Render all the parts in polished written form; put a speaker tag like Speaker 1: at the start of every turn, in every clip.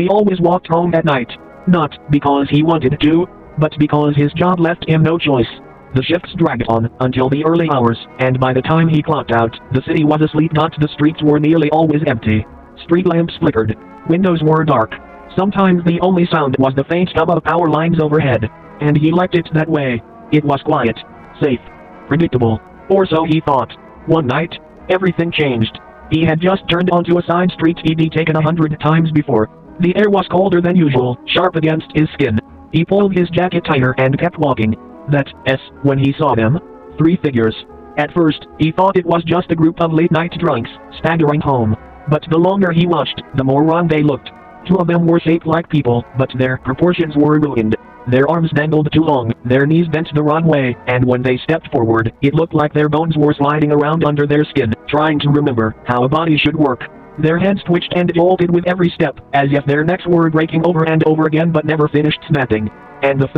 Speaker 1: He always walked home at night. Not because he wanted to, but because his job left him no choice. The shifts dragged on until the early hours, and by the time he clocked out, the city was asleep. The streets were nearly always empty. Street lamps flickered. Windows were dark. Sometimes the only sound was the faint hum of power lines overhead. And he liked it that way. It was quiet, safe, predictable. Or so he thought. One night, everything changed. He had just turned onto a side street he'd taken 100 times before. The air was colder than usual, sharp against his skin. He pulled his jacket tighter and kept walking. That's when he saw them. 3 figures. At first, he thought it was just a group of late-night drunks, staggering home. But the longer he watched, the more wrong they looked. 2 of them were shaped like people, but their proportions were ruined. Their arms dangled too long, their knees bent the wrong way, and when they stepped forward, it looked like their bones were sliding around under their skin, trying to remember how a body should work. Their heads twitched and jolted with every step, as if their necks were breaking over and over again but never finished snapping. And the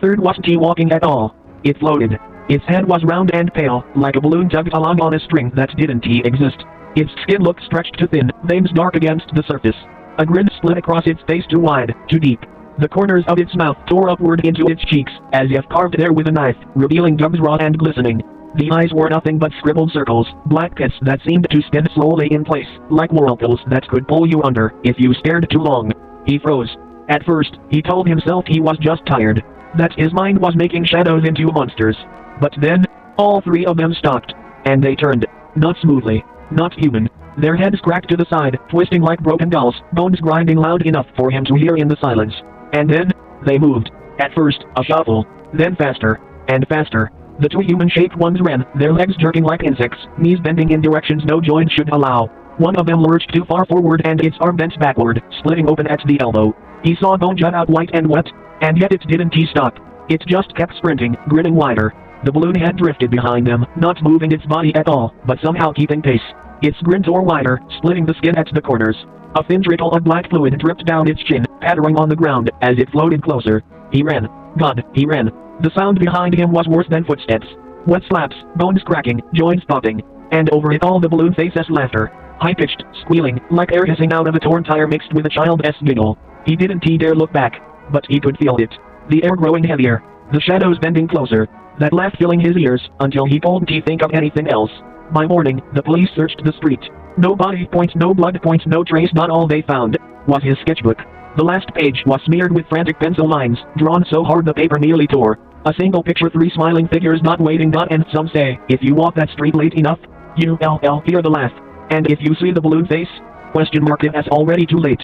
Speaker 1: third wasn't walking at all. It floated. Its head was round and pale, like a balloon tugged along on a string that didn't exist. Its skin looked stretched too thin, veins dark against the surface. A grin split across its face, too wide, too deep. The corners of its mouth tore upward into its cheeks, as if carved there with a knife, revealing gums raw and glistening. The eyes were nothing but scribbled circles, black pits that seemed to spin slowly in place, like whirlpools that could pull you under if you stared too long. He froze. At first, he told himself he was just tired, that his mind was making shadows into monsters. But then, all 3 of them stopped. And they turned. Not smoothly. Not human. Their heads cracked to the side, twisting like broken dolls, bones grinding loud enough for him to hear in the silence. And then, they moved. At first, a shuffle. Then faster. And faster. The 2 human-shaped ones ran, their legs jerking like insects, knees bending in directions no joint should allow. One of them lurched too far forward and its arm bent backward, splitting open at the elbow. He saw bone jut out white and wet, and yet it didn't stop. It just kept sprinting, grinning wider. The balloon had drifted behind them, not moving its body at all, but somehow keeping pace. Its grin tore wider, splitting the skin at the corners. A thin trickle of black fluid dripped down its chin, pattering on the ground as it floated closer. He ran. God, he ran. The sound behind him was worse than footsteps. Wet slaps, bones cracking, joints popping. And over it all the balloon face's laughter. High-pitched, squealing, like air hissing out of a torn tire mixed with a child's giggle. He didn't dare look back, but he could feel it. The air growing heavier. The shadows bending closer. That laugh filling his ears, until he couldn't think of anything else. By morning, the police searched the street. No body points, no blood points, no trace. Not all they found was his sketchbook. The last page was smeared with frantic pencil lines, drawn so hard the paper nearly tore. A single picture, 3 smiling figures not waiting. And some say, if you walk that street late enough, you'll hear the laugh. And if you see the balloon face? It has already too late.